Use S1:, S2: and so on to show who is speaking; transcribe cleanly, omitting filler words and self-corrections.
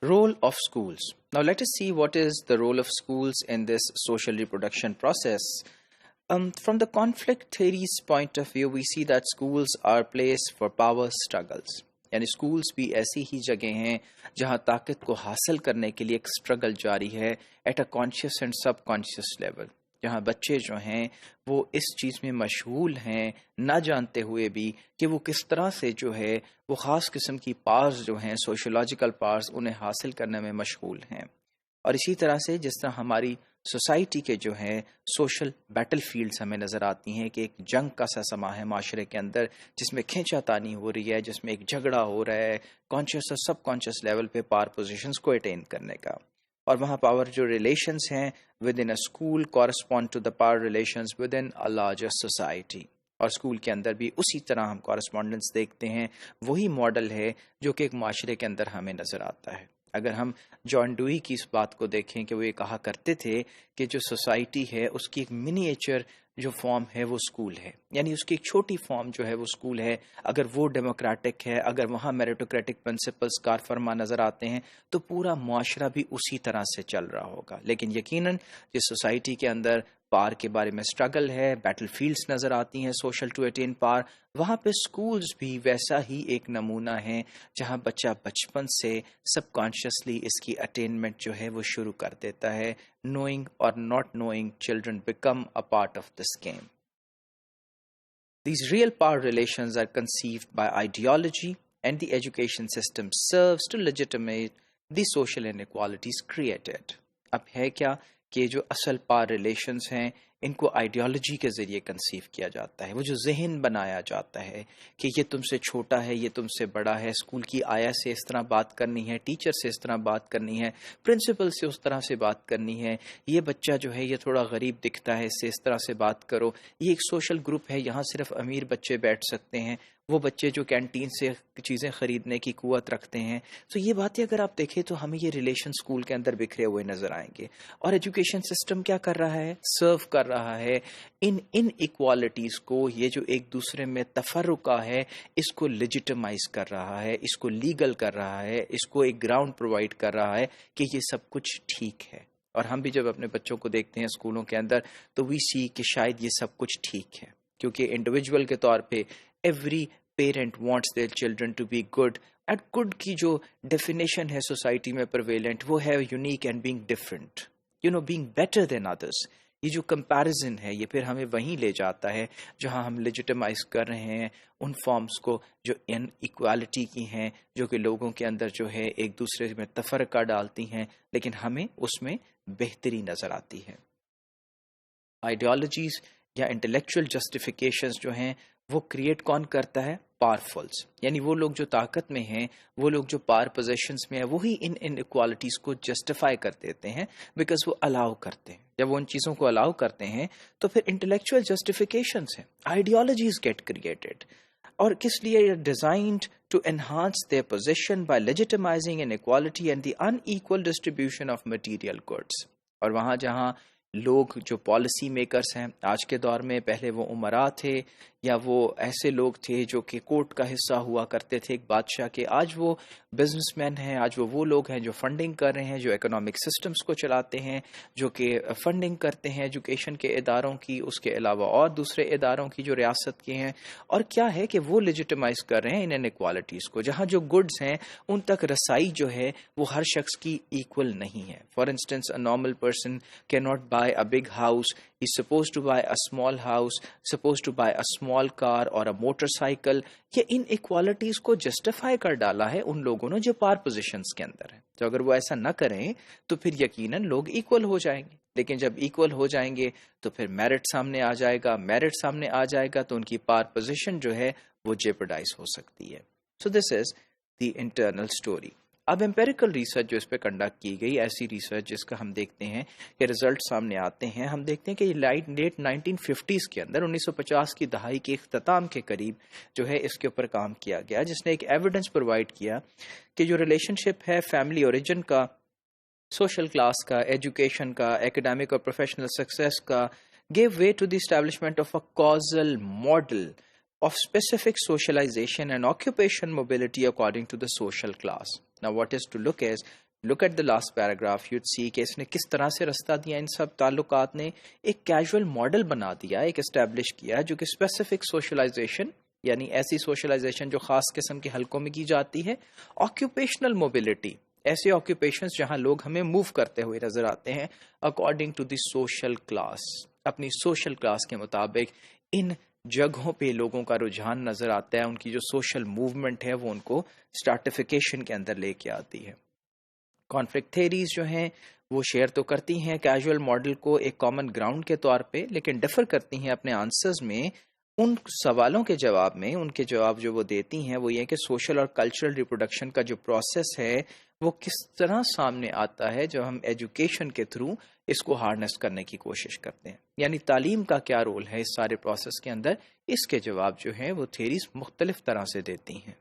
S1: Role of schools. Now let us see what is the role of schools in this social reproduction process. From the conflict theory's point of view, we see that schools are placed for power struggles. یعنی schools بھی ایسی ہی جگہ ہیں جہاں طاقت کو حاصل کرنے کے لیے ایک اسٹرگل جاری ہے at a conscious and subconscious level, جہاں بچے جو ہیں وہ اس چیز میں مشغول ہیں نہ جانتے ہوئے بھی کہ وہ کس طرح سے جو ہے وہ خاص قسم کی پارز جو ہیں سوشولوجیکل پارز انہیں حاصل کرنے میں مشغول ہیں. اور اسی طرح سے جس طرح ہماری سوسائٹی کے جو ہیں سوشل بیٹل فیلڈز ہمیں نظر آتی ہیں کہ ایک جنگ کا سا سما ہے معاشرے کے اندر جس میں کھینچا تانی ہو رہی ہے، جس میں ایک جھگڑا ہو رہا ہے کانشیس اور سب کانشیس لیول پہ پاور پوزیشنز کو اٹین کرنے کا. اور وہاں پاور جو ریلیشنز ہیں with in a school correspond to the power relations with in a larger society. اور اسکول کے اندر بھی اسی طرح ہم کورسپونڈنس دیکھتے ہیں، وہی ماڈل ہے جو کہ ایک معاشرے کے اندر ہمیں نظر آتا ہے. اگر ہم جان ڈوئی کی اس بات کو دیکھیں کہ وہ یہ کہا کرتے تھے کہ جو سوسائٹی ہے اس کی ایک منیچر جو فارم ہے وہ اسکول ہے، یعنی اس کی ایک چھوٹی فارم جو ہے وہ اسکول ہے. اگر وہ ڈیموکریٹک ہے، اگر وہاں میریٹوکریٹک پرنسپلز کار فرما نظر آتے ہیں تو پورا معاشرہ بھی اسی طرح سے چل رہا ہوگا. لیکن یقیناً جس سوسائٹی کے اندر پار کے بارے میں اسٹرگل ہے، بیٹل فیلڈز نظر آتی ہیں سوشل ٹو اٹین پار، وہاں پہ سکولز بھی ویسا ہی ایک نمونہ ہیں جہاں بچہ بچپن سے سب کانشیسلی اس کی اٹینمنٹ جو ہے وہ شروع کر دیتا ہے. نوئنگ اور not knowing children become a part of this game. These real power relations are conceived by ideology and the education system serves to legitimate the social inequalities created. اب ہے کیا کہ جو اصل پاور ریلیشنز ہیں ان کو ideology کے ذریعے کنسیو کیا جاتا ہے. وہ جو ذہن بنایا جاتا ہے کہ یہ تم سے چھوٹا ہے، یہ تم سے بڑا ہے، اسکول کی آیا سے اس طرح بات کرنی ہے، ٹیچر سے اس طرح بات کرنی ہے، پرنسپل سے اس طرح سے بات کرنی ہے، یہ بچہ جو ہے یہ تھوڑا غریب دکھتا ہے اس سے اس طرح سے بات کرو، یہ ایک سوشل گروپ ہے یہاں صرف امیر بچے بیٹھ سکتے ہیں، وہ بچے جو کینٹین سے چیزیں خریدنے کی قوت رکھتے ہیں. تو یہ باتیں اگر آپ دیکھیں تو ہمیں یہ ریلیشن اسکول کے اندر بکھرے ہوئے نظر آئیں گے. اور ایجوکیشن سسٹم کیا کر رہا ہے؟ سرو کر رہا ہے ان ایکوالٹیز کو، یہ جو ایک دوسرے میں تفرقہ ہے اس کو لیجیٹمائز کر رہا ہے، اس کو لیگل کر رہا ہے، اس کو ایک گراؤنڈ پرووائڈ کر رہا ہے کہ یہ سب کچھ ٹھیک ہے. اور ہم بھی جب اپنے بچوں کو دیکھتے ہیں اسکولوں کے اندر تو وی سی کہ شاید یہ سب کچھ ٹھیک ہے، کیونکہ انڈیویجول کے طور پہ every parent wants their children to be good. At good کی جو ڈیفینیشن ہے سوسائٹی میں پرویلنٹ وہ ہے unique and being different, being better than others. یہ جو کمپیریزن ہے یہ پھر ہمیں وہیں لے جاتا ہے جہاں ہم لیجیٹمائز کر رہے ہیں ان فارمز کو جو ان ایکوالٹی کی ہیں، جو کہ لوگوں کے اندر جو ہے ایک دوسرے میں تفرقہ ڈالتی ہیں، لیکن ہمیں اس میں بہتری نظر آتی ہے. آئیڈیالوجیز یا انٹلیکچوئل جسٹیفیکیشنز جو ہیں وہ کریٹ کون کرتا ہے؟ پاورفلز. یعنی وہ لوگ جو طاقت میں ہیں، وہ لوگ جو پاور پوزیشنز میں ہیں، وہی ان ایکوالٹیز کو جسٹیفائی کر دیتے ہیں بیکاز وہ الاؤ کرتے ہیں. جب وہ ان چیزوں کو الاؤ کرتے ہیں تو پھر انٹلیکچوئل جسٹیفیکیشنز ہیں، آئیڈیالوجیز گیٹ کریٹڈ. اور کس لیے؟ Designed to enhance their position by legitimising inequality and the unequal distribution of material goods. اور وہاں جہاں لوگ جو پالیسی میکرز ہیں آج کے دور میں، پہلے وہ امراء تھے یا وہ ایسے لوگ تھے جو کہ کورٹ کا حصہ ہوا کرتے تھے ایک بادشاہ کے، آج وہ بزنس مین ہیں، آج وہ لوگ ہیں جو فنڈنگ کر رہے ہیں، جو اکنامک سسٹمز کو چلاتے ہیں، جو کہ فنڈنگ کرتے ہیں ایجوکیشن کے اداروں کی، اس کے علاوہ اور دوسرے اداروں کی جو ریاست کے ہیں. اور کیا ہے کہ وہ لیجیٹمائز کر رہے ہیں ان انیکوالٹیز کو، جہاں جو گڈز ہیں ان تک رسائی جو ہے وہ ہر شخص کی ایکول نہیں ہے. For instance a normal person کی not buy a big house, he's supposed to buy a small house, supposed to buy a small car or a motorcycle. یہ ان ایکوالٹیز کو جسٹیفائی کر ڈالا ہے ان لوگوں نے جو پار پوزیشنز کے اندر ہیں. تو اگر وہ ایسا نہ کریں تو پھر یقیناً لوگ ایکول ہو جائیں گے. لیکن جب ایکول ہو جائیں گے تو پھر میرٹ سامنے آ جائے گا، میرٹ سامنے آ جائے گا تو ان کی پار پوزیشن جو ہے وہ جیپرڈائز ہو سکتی ہے. سو دس از دی انٹرنل اسٹوری. اب امپیریکل ریسرچ جو اس پہ کنڈکٹ کی گئی، ایسی ریسرچ جس کا ہم دیکھتے ہیں کہ رزلٹ سامنے آتے ہیں، ہم دیکھتے ہیں کہ لیٹ 1950s کے اندر 1950 کی دہائی کے اختتام کے قریب جو ہے اس کے اوپر کام کیا گیا، جس نے ایک ایویڈنس پرووائڈ کیا کہ جو ریلیشن شپ ہے فیملی اوریجن کا، سوشل کلاس کا، ایجوکیشن کا، ایکڈیمک اور پروفیشنل سکسیس کا، give way to the establishment of a causal model of specific socialization and occupation mobility according to the social class. Now what is to look is look at the last paragraph you'd see کہ اس نے کس طرح سے رستہ دیا ان سب تعلقات نے. ایک کیجول ماڈل بنا دیا, ایک اسٹیبلش کیا جو کہ اسپیسیفک سوشلائزیشن یعنی ایسی سوشلائزیشن جو خاص قسم کے حلقوں میں کی جاتی ہے. آکیوپیشنل موبلٹی, ایسے آکیوپیشنز جہاں لوگ ہمیں موو کرتے ہوئے نظر آتے ہیں according to the social class, اپنی سوشل کلاس کے مطابق ان جگہوں پہ لوگوں کا رجحان نظر آتا ہے, ان کی جو سوشل موومنٹ ہے وہ ان کو اسٹارٹیفیکیشن کے اندر لے کے آتی ہے. کانفلکٹ تھیریز جو ہیں وہ شیئر تو کرتی ہیں کیجول ماڈل کو ایک کامن گراؤنڈ کے طور پہ, لیکن ڈفر کرتی ہیں اپنے آنسرز میں. ان سوالوں کے جواب میں ان کے جواب جو وہ دیتی ہیں وہ یہ کہ سوشل اور کلچرل ریپروڈکشن کا جو پروسیس ہے وہ کس طرح سامنے آتا ہے جب ہم ایجوکیشن کے تھرو اس کو ہارنس کرنے کی کوشش کرتے ہیں, یعنی تعلیم کا کیا رول ہے اس سارے پروسیس کے اندر. اس کے جواب جو ہیں وہ تھیریز مختلف طرح سے دیتی ہیں.